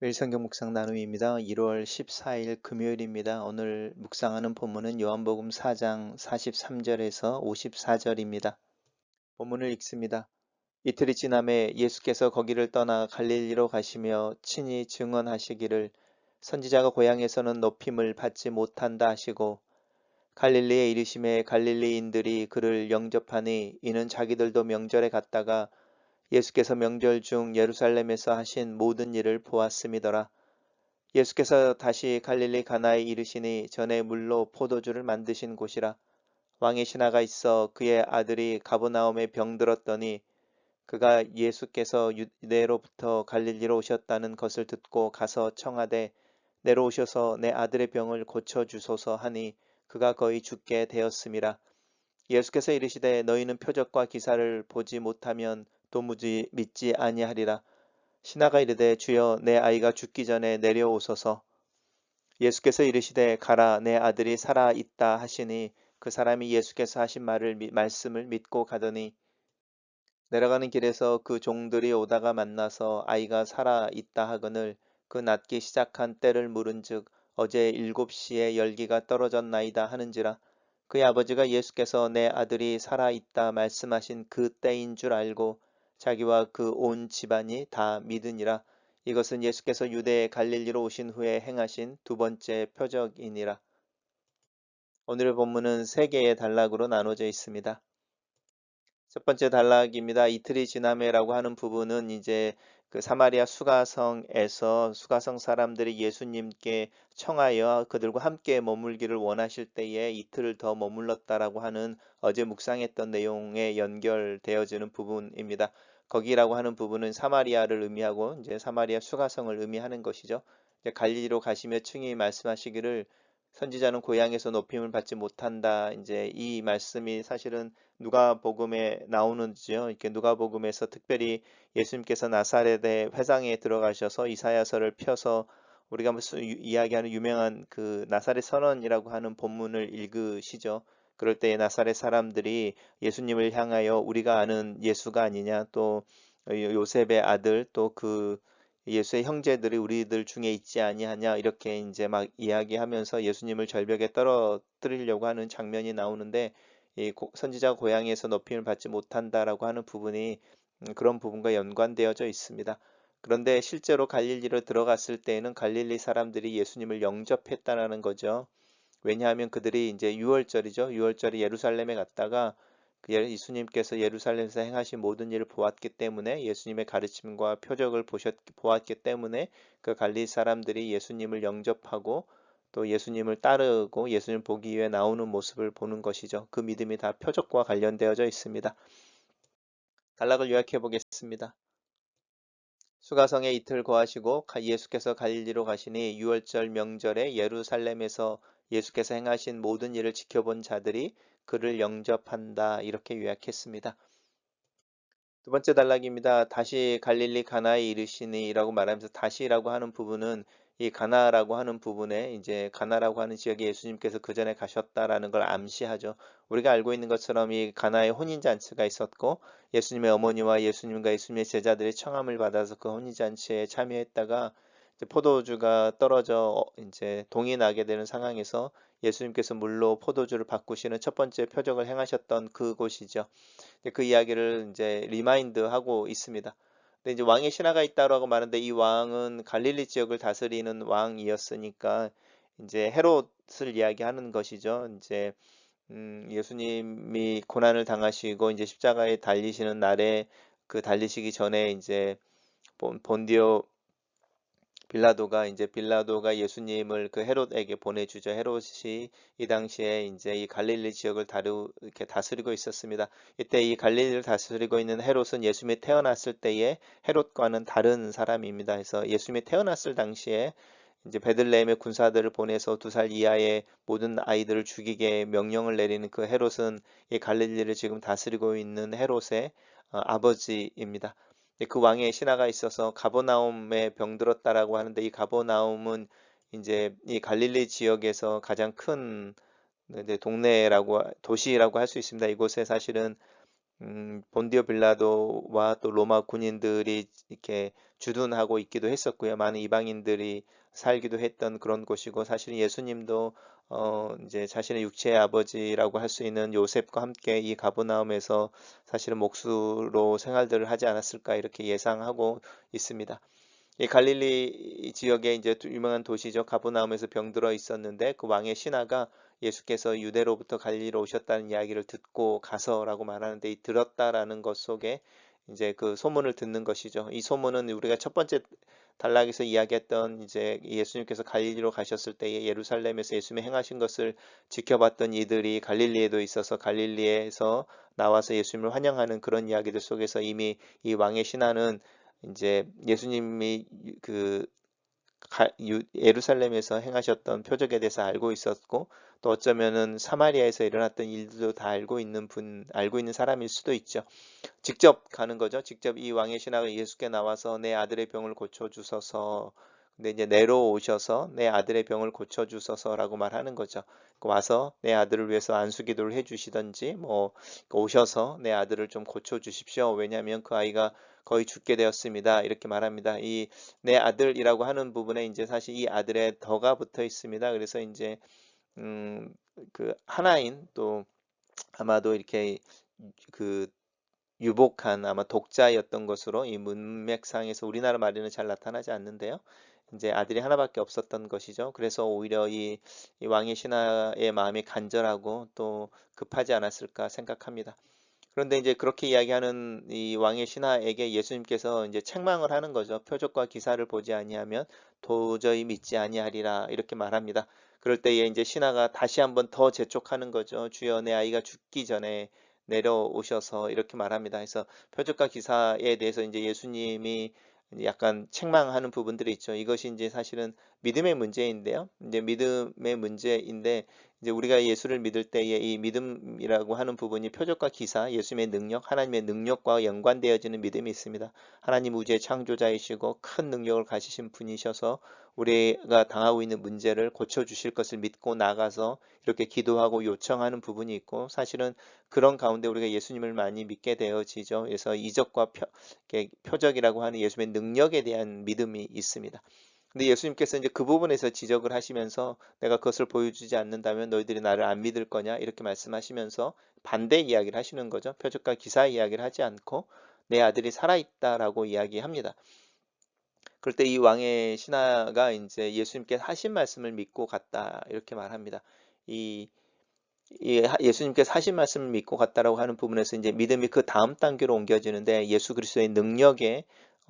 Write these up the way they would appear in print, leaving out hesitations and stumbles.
매일 성경 묵상 나눔입니다. 1월 14일 금요일입니다. 오늘 묵상하는 본문은 요한복음 4장 43절에서 54절입니다. 본문을 읽습니다. 이틀이 지남에 예수께서 거기를 떠나 갈릴리로 가시며 친히 증언하시기를 선지자가 고향에서는 높임을 받지 못한다 하시고 갈릴리에 이르심에 갈릴리인들이 그를 영접하니 이는 자기들도 명절에 갔다가 예수께서 명절 중 예루살렘에서 하신 모든 일을 보았음이더라. 예수께서 다시 갈릴리 가나에 이르시니 전에 물로 포도주를 만드신 곳이라. 왕의 신하가 있어 그의 아들이 가버나움에 병들었더니 그가 예수께서 유대로부터 갈릴리로 오셨다는 것을 듣고 가서 청하되 내려오셔서 내 아들의 병을 고쳐 주소서 하니 그가 거의 죽게 되었음이라. 예수께서 이르시되 너희는 표적과 기사를 보지 못하면 도무지 믿지 아니하리라. 신하가 이르되 주여 내 아이가 죽기 전에 내려오소서. 예수께서 이르시되 가라 내 아들이 살아 있다 하시니 그 사람이 예수께서 하신 말씀을 믿고 가더니 내려가는 길에서 그 종들이 오다가 만나서 아이가 살아 있다 하거늘 그 낫기 시작한 때를 물은즉 어제 7시에 열기가 떨어졌나이다 하는지라. 그의 아버지가 예수께서 내 아들이 살아 있다 말씀하신 그 때인 줄 알고 자기와 그 온 집안이 다 믿으니라. 이것은 예수께서 유대의 갈릴리로 오신 후에 행하신 두 번째 표적이니라. 오늘의 본문은 세 개의 단락으로 나눠져 있습니다. 첫 번째 단락입니다. 이틀이 지나매라고 하는 부분은 이제 그 사마리아 수가성에서 수가성 사람들이 예수님께 청하여 그들과 함께 머물기를 원하실 때에 이틀을 더 머물렀다라고 하는 어제 묵상했던 내용에 연결되어지는 부분입니다. 거기라고 하는 부분은 사마리아를 의미하고 이제 사마리아 수가성을 의미하는 것이죠. 이제 갈릴리로 가시며 충이 말씀하시기를 선지자는 고향에서 높임을 받지 못한다. 이제 이 말씀이 사실은 누가복음에 나오는지요. 이렇게 누가복음에서 특별히 예수님께서 나사렛의 회당에 들어가셔서 이사야서를 펴서 우리가 이야기하는 유명한 그 나사렛 선언이라고 하는 본문을 읽으시죠. 그럴 때 나사렛 사람들이 예수님을 향하여 우리가 아는 예수가 아니냐, 또 요셉의 아들, 또 그 예수의 형제들이 우리들 중에 있지 아니하냐 이렇게 이제 막 이야기하면서 예수님을 절벽에 떨어뜨리려고 하는 장면이 나오는데 이 선지자 고향에서 높임을 받지 못한다라고 하는 부분이 그런 부분과 연관되어져 있습니다. 그런데 실제로 갈릴리로 들어갔을 때에는 갈릴리 사람들이 예수님을 영접했다라는 거죠. 왜냐하면 그들이 이제 유월절이죠. 유월절에 예루살렘에 갔다가 예수님께서 예루살렘에서 행하신 모든 일을 보았기 때문에 예수님의 가르침과 표적을 보았기 때문에 그 갈릴리 사람들이 예수님을 영접하고 또 예수님을 따르고 예수님 보기 위해 나오는 모습을 보는 것이죠. 그 믿음이 다 표적과 관련되어져 있습니다. 단락을 요약해 보겠습니다. 수가성에 이틀 거하시고 예수께서 갈릴리로 가시니 유월절 명절에 예루살렘에서 예수께서 행하신 모든 일을 지켜본 자들이 그를 영접한다. 이렇게 요약했습니다. 두 번째 단락입니다. 다시 갈릴리 가나에 이르시니라고 말하면서 다시라고 하는 부분은 이 가나라고 하는 부분에 이제 가나라고 하는 지역에 예수님께서 그 전에 가셨다라는 걸 암시하죠. 우리가 알고 있는 것처럼 이 가나에 혼인 잔치가 있었고 예수님의 어머니와 예수님과 예수님의 제자들이 청함을 받아서 그 혼인 잔치에 참여했다가 이제 포도주가 떨어져 이제 동이 나게 되는 상황에서 예수님께서 물로 포도주를 바꾸시는 첫 번째 표적을 행하셨던 그곳이죠. 그 이야기를 이제 리마인드하고 있습니다. 근데 이제 왕의 신하가 있다라고 말하는데 이 왕은 갈릴리 지역을 다스리는 왕이었으니까 이제 헤롯을 이야기하는 것이죠. 이제 예수님이 고난을 당하시고 이제 십자가에 달리시는 날에 그 달리시기 전에 이제 본디오 빌라도가 예수님을 그 헤롯에게 보내주죠. 헤롯이 이 당시에 이제 이 갈릴리 지역을 이렇게 다스리고 있었습니다. 이때 이 갈릴리를 다스리고 있는 헤롯은 예수님이 태어났을 때의 헤롯과는 다른 사람입니다. 그래서 예수님이 태어났을 당시에 이제 베들레헴의 군사들을 보내서 2살 이하의 모든 아이들을 죽이게 명령을 내리는 그 헤롯은 이 갈릴리를 지금 다스리고 있는 헤롯의 아버지입니다. 그 왕의 신하가 있어서 가버나움에 병들었다라고 하는데 이 가버나움은 이제 이 갈릴리 지역에서 가장 큰 동네라고 도시라고 할 수 있습니다. 이곳에 사실은 본디오 빌라도와 또 로마 군인들이 이렇게 주둔하고 있기도 했었고요. 많은 이방인들이 살기도 했던 그런 곳이고, 사실 예수님도 이제 자신의 육체의 아버지라고 할 수 있는 요셉과 함께 이 가버나움에서 사실은 목수로 생활들을 하지 않았을까 이렇게 예상하고 있습니다. 이 갈릴리 지역에 이제 유명한 도시죠. 가버나움에서 병들어 있었는데 그 왕의 신하가 예수께서 유대로부터 갈릴리로 오셨다는 이야기를 듣고 가서라고 말하는데, 이 들었다라는 것 속에 이제 그 소문을 듣는 것이죠. 이 소문은 우리가 첫 번째 단락에서 이야기했던 이제 예수님께서 갈릴리로 가셨을 때에 예루살렘에서 예수님이 행하신 것을 지켜봤던 이들이 갈릴리에도 있어서 갈릴리에서 나와서 예수님을 환영하는 그런 이야기들 속에서 이미 이 왕의 신하는 이제 예수님이 그 예루살렘에서 행하셨던 표적에 대해서 알고 있었고, 또 어쩌면은 사마리아에서 일어났던 일들도 다 알고 있는 사람일 수도 있죠. 직접 가는 거죠. 직접 이 왕의 신하가 예수께 나와서 내 아들의 병을 고쳐 주소서. 근데 이제 내려오셔서 내 아들의 병을 고쳐 주소서라고 말하는 거죠. 와서 내 아들을 위해서 안수 기도를 해 주시든지 뭐 오셔서 내 아들을 좀 고쳐 주십시오. 왜냐하면 그 아이가 거의 죽게 되었습니다. 이렇게 말합니다. 이 내 아들이라고 하는 부분에 이제 사실 이 아들의 더가 붙어 있습니다. 그래서 이제 음, 그 하나인 또 아마도 이렇게 그 유복한 아마 독자였던 것으로 이 문맥상에서 우리나라 말에는 잘 나타나지 않는데요. 이제 아들이 하나밖에 없었던 것이죠. 그래서 오히려 이 왕의 신하의 마음이 간절하고 또 급하지 않았을까 생각합니다. 그런데 이제 그렇게 이야기하는 이 왕의 신하에게 예수님께서 이제 책망을 하는 거죠. 표적과 기사를 보지 아니하면 도저히 믿지 아니하리라 이렇게 말합니다. 그럴 때에 이제 신하가 다시 한번 더 재촉하는 거죠. 주여 내 아이가 죽기 전에 내려오셔서 이렇게 말합니다. 그래서 표적과 기사에 대해서 이제 예수님이 약간 책망하는 부분들이 있죠. 이것이 이제 사실은 믿음의 문제인데요. 이제 믿음의 문제인데 이제 우리가 예수를 믿을 때에 이 믿음이라고 하는 부분이 표적과 기사, 예수님의 능력, 하나님의 능력과 연관되어지는 믿음이 있습니다. 하나님 우주의 창조자이시고 큰 능력을 가지신 분이셔서 우리가 당하고 있는 문제를 고쳐주실 것을 믿고 나가서 이렇게 기도하고 요청하는 부분이 있고, 사실은 그런 가운데 우리가 예수님을 많이 믿게 되어지죠. 그래서 이적과 표적이라고 하는 예수님의 능력에 대한 믿음이 있습니다. 근데 예수님께서 이제 그 부분에서 지적을 하시면서 내가 그것을 보여주지 않는다면 너희들이 나를 안 믿을 거냐 이렇게 말씀하시면서 반대 이야기를 하시는 거죠. 표적과 기사 이야기를 하지 않고 내 아들이 살아있다라고 이야기합니다. 그럴 때 이 왕의 신하가 이제 예수님께 하신 말씀을 믿고 갔다 이렇게 말합니다. 이 예수님께서 하신 말씀을 믿고 갔다라고 하는 부분에서 이제 믿음이 그 다음 단계로 옮겨지는데, 예수 그리스도의 능력에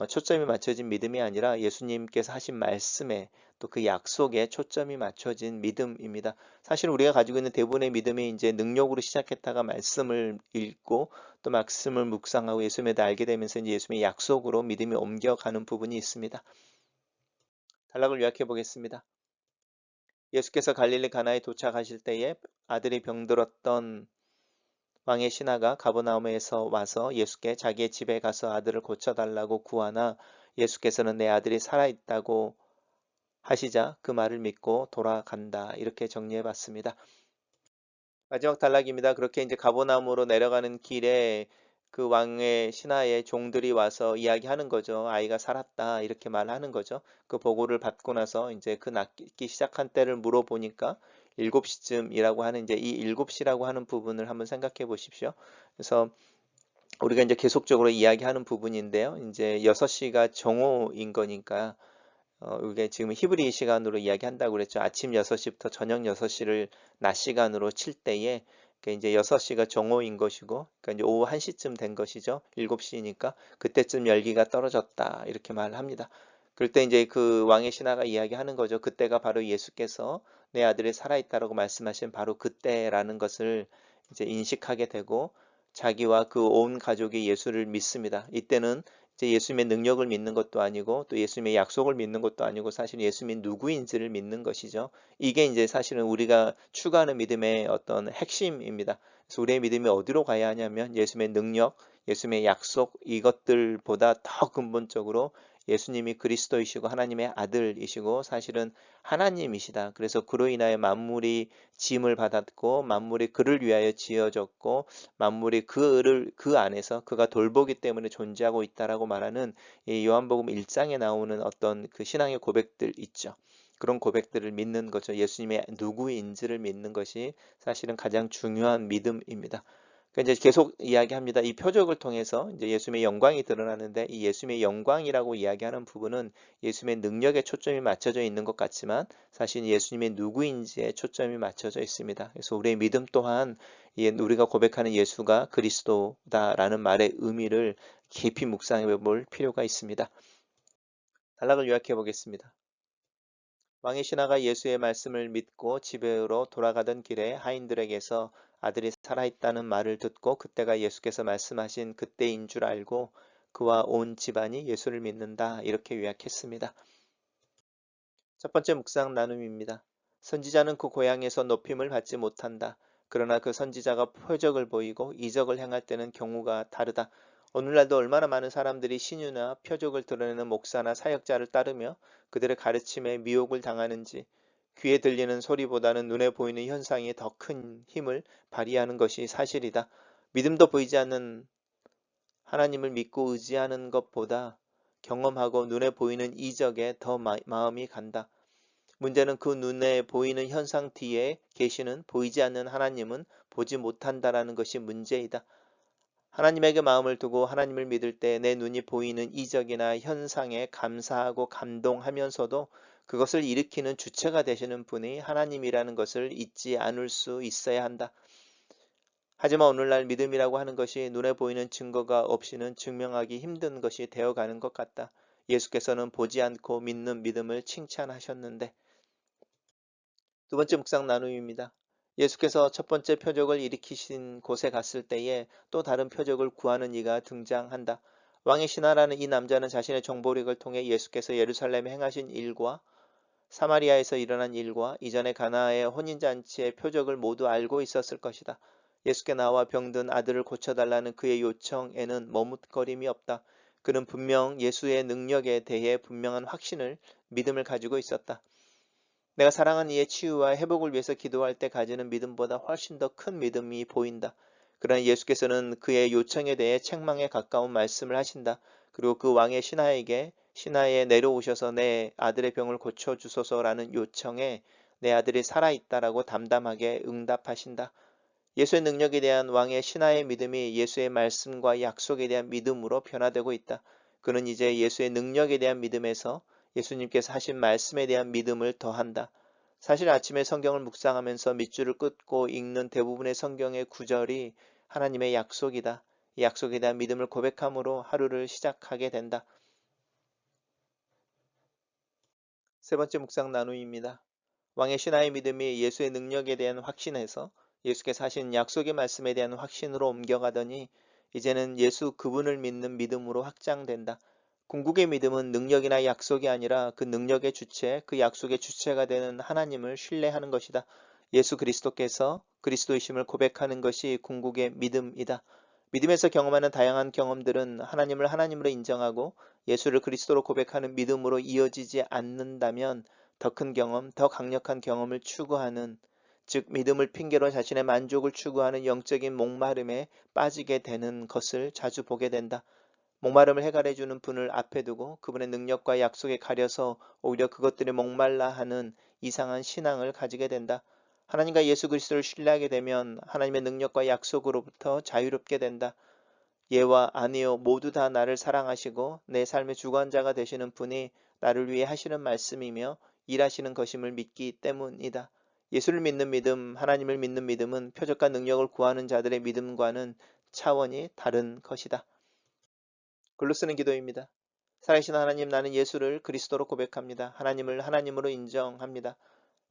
초점이 맞춰진 믿음이 아니라 예수님께서 하신 말씀에 또 그 약속에 초점이 맞춰진 믿음입니다. 사실 우리가 가지고 있는 대부분의 믿음이 이제 능력으로 시작했다가 말씀을 읽고 또 말씀을 묵상하고 예수님에 대해 알게 되면서 이제 예수님의 약속으로 믿음이 옮겨가는 부분이 있습니다. 단락을 요약해 보겠습니다. 예수께서 갈릴리 가나에 도착하실 때에 아들이 병들었던 왕의 신하가 가버나움에서 와서 예수께 자기의 집에 가서 아들을 고쳐달라고 구하나, 예수께서는 내 아들이 살아있다고 하시자 그 말을 믿고 돌아간다. 이렇게 정리해 봤습니다. 마지막 단락입니다. 그렇게 이제 가버나움으로 내려가는 길에 그 왕의 신하의 종들이 와서 이야기하는 거죠. 아이가 살았다 이렇게 말하는 거죠. 그 보고를 받고 나서 이제 그 낫기 시작한 때를 물어보니까 7시쯤이라고 하는, 이제 이 7시라고 하는 부분을 한번 생각해 보십시오. 그래서 우리가 이제 계속적으로 이야기하는 부분인데요. 이제 6시가 정오인 거니까 이게 지금 히브리 시간으로 이야기한다고 그랬죠. 아침 6시부터 저녁 6시를 낮 시간으로 칠 때에 이제 6시가 정오인 것이고, 그러니까 이제 오후 1시쯤 된 것이죠. 7시니까 그때쯤 열기가 떨어졌다 이렇게 말합니다. 그럴 때 이제 그 왕의 신하가 이야기하는 거죠. 그때가 바로 예수께서 내 아들이 살아있다라고 말씀하신 바로 그때라는 것을 이제 인식하게 되고, 자기와 그 온 가족이 예수를 믿습니다. 이때는 이제 예수님의 능력을 믿는 것도 아니고 또 예수님의 약속을 믿는 것도 아니고 사실 예수님이 누구인지를 믿는 것이죠. 이게 이제 사실은 우리가 추구하는 믿음의 어떤 핵심입니다. 그래서 우리의 믿음이 어디로 가야 하냐면 예수님의 능력, 예수님의 약속, 이것들보다 더 근본적으로 예수님이 그리스도이시고 하나님의 아들이시고 사실은 하나님이시다. 그래서 그로 인하여 만물이 지음을 받았고 만물이 그를 위하여 지어졌고 만물이 그 안에서 그가 돌보기 때문에 존재하고 있다라고 말하는 이 요한복음 1장에 나오는 어떤 그 신앙의 고백들 있죠. 그런 고백들을 믿는 거죠. 예수님의 누구인지를 믿는 것이 사실은 가장 중요한 믿음입니다. 그러니까 이제 계속 이야기합니다. 이 표적을 통해서 이제 예수님의 영광이 드러나는데 이 예수님의 영광이라고 이야기하는 부분은 예수님의 능력에 초점이 맞춰져 있는 것 같지만 사실 예수님의 누구인지에 초점이 맞춰져 있습니다. 그래서 우리의 믿음 또한 우리가 고백하는 예수가 그리스도다라는 말의 의미를 깊이 묵상해 볼 필요가 있습니다. 단락을 요약해 보겠습니다. 왕의 신하가 예수의 말씀을 믿고 집으로 돌아가던 길에 하인들에게서 아들이 살아있다는 말을 듣고 그때가 예수께서 말씀하신 그때인 줄 알고 그와 온 집안이 예수를 믿는다. 이렇게 요약했습니다. 첫 번째 묵상 나눔입니다. 선지자는 그 고향에서 높임을 받지 못한다. 그러나 그 선지자가 표적을 보이고 이적을 행할 때는 경우가 다르다. 오늘날도 얼마나 많은 사람들이 신유나 표적을 드러내는 목사나 사역자를 따르며 그들의 가르침에 미혹을 당하는지 귀에 들리는 소리보다는 눈에 보이는 현상이 더 큰 힘을 발휘하는 것이 사실이다. 믿음도 보이지 않는 하나님을 믿고 의지하는 것보다 경험하고 눈에 보이는 이적에 더 마음이 간다. 문제는 그 눈에 보이는 현상 뒤에 계시는 보이지 않는 하나님은 보지 못한다라는 것이 문제이다. 하나님에게 마음을 두고 하나님을 믿을 때 내 눈이 보이는 이적이나 현상에 감사하고 감동하면서도 그것을 일으키는 주체가 되시는 분이 하나님이라는 것을 잊지 않을 수 있어야 한다. 하지만 오늘날 믿음이라고 하는 것이 눈에 보이는 증거가 없이는 증명하기 힘든 것이 되어가는 것 같다. 예수께서는 보지 않고 믿는 믿음을 칭찬하셨는데 두 번째 묵상 나눔입니다. 예수께서 첫 번째 표적을 일으키신 곳에 갔을 때에 또 다른 표적을 구하는 이가 등장한다. 왕의 신하라는 이 남자는 자신의 정보력을 통해 예수께서 예루살렘에 행하신 일과 사마리아에서 일어난 일과 이전에 가나의 혼인잔치의 표적을 모두 알고 있었을 것이다. 예수께 나와 병든 아들을 고쳐달라는 그의 요청에는 머뭇거림이 없다. 그는 분명 예수의 능력에 대해 분명한 확신을, 믿음을 가지고 있었다. 내가 사랑하는 이의 치유와 회복을 위해서 기도할 때 가지는 믿음보다 훨씬 더 큰 믿음이 보인다. 그러나 예수께서는 그의 요청에 대해 책망에 가까운 말씀을 하신다. 그리고 그 왕의 신하에 내려오셔서 내 아들의 병을 고쳐주소서라는 요청에 내 아들이 살아있다라고 담담하게 응답하신다. 예수의 능력에 대한 왕의 신하의 믿음이 예수의 말씀과 약속에 대한 믿음으로 변화되고 있다. 그는 이제 예수의 능력에 대한 믿음에서 예수님께서 하신 말씀에 대한 믿음을 더한다. 사실 아침에 성경을 묵상하면서 밑줄을 긋고 읽는 대부분의 성경의 구절이 하나님의 약속이다. 이 약속에 대한 믿음을 고백함으로 하루를 시작하게 된다. 세 번째 묵상 나눔입니다. 왕의 신하의 믿음이 예수의 능력에 대한 확신에서 예수께서 하신 약속의 말씀에 대한 확신으로 옮겨가더니 이제는 예수 그분을 믿는 믿음으로 확장된다. 궁극의 믿음은 능력이나 약속이 아니라 그 능력의 주체, 그 약속의 주체가 되는 하나님을 신뢰하는 것이다. 예수 그리스도께서 그리스도이심을 고백하는 것이 궁극의 믿음이다. 믿음에서 경험하는 다양한 경험들은 하나님을 하나님으로 인정하고 예수를 그리스도로 고백하는 믿음으로 이어지지 않는다면 더 큰 경험, 더 강력한 경험을 추구하는, 즉 믿음을 핑계로 자신의 만족을 추구하는 영적인 목마름에 빠지게 되는 것을 자주 보게 된다. 목마름을 해결해주는 분을 앞에 두고 그분의 능력과 약속에 가려서 오히려 그것들이 목말라 하는 이상한 신앙을 가지게 된다. 하나님과 예수 그리스도를 신뢰하게 되면 하나님의 능력과 약속으로부터 자유롭게 된다. 예와 아니요 모두 다 나를 사랑하시고 내 삶의 주관자가 되시는 분이 나를 위해 하시는 말씀이며 일하시는 것임을 믿기 때문이다. 예수를 믿는 믿음, 하나님을 믿는 믿음은 표적과 능력을 구하는 자들의 믿음과는 차원이 다른 것이다. 글로 쓰는 기도입니다. 살아계신 하나님, 나는 예수를 그리스도로 고백합니다. 하나님을 하나님으로 인정합니다.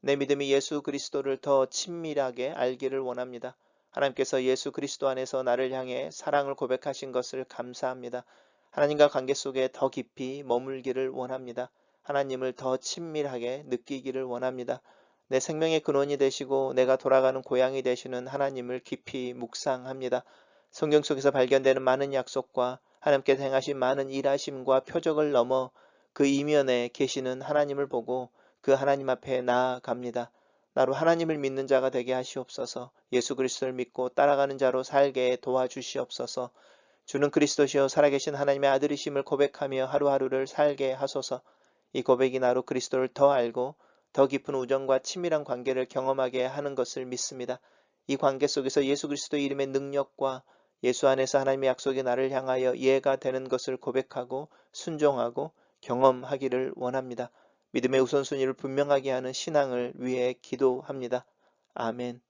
내 믿음이 예수 그리스도를 더 친밀하게 알기를 원합니다. 하나님께서 예수 그리스도 안에서 나를 향해 사랑을 고백하신 것을 감사합니다. 하나님과 관계 속에 더 깊이 머물기를 원합니다. 하나님을 더 친밀하게 느끼기를 원합니다. 내 생명의 근원이 되시고 내가 돌아가는 고향이 되시는 하나님을 깊이 묵상합니다. 성경 속에서 발견되는 많은 약속과 하나님께서 행하신 많은 일하심과 표적을 넘어 그 이면에 계시는 하나님을 보고 그 하나님 앞에 나아갑니다. 나로 하나님을 믿는 자가 되게 하시옵소서. 예수 그리스도를 믿고 따라가는 자로 살게 도와주시옵소서. 주는 그리스도시요 살아계신 하나님의 아들이심을 고백하며 하루하루를 살게 하소서. 이 고백이 나로 그리스도를 더 알고 더 깊은 우정과 친밀한 관계를 경험하게 하는 것을 믿습니다. 이 관계 속에서 예수 그리스도의 이름의 능력과 예수 안에서 하나님의 약속이 나를 향하여 이해가 되는 것을 고백하고 순종하고 경험하기를 원합니다. 믿음의 우선순위를 분명하게 하는 신앙을 위해 기도합니다. 아멘.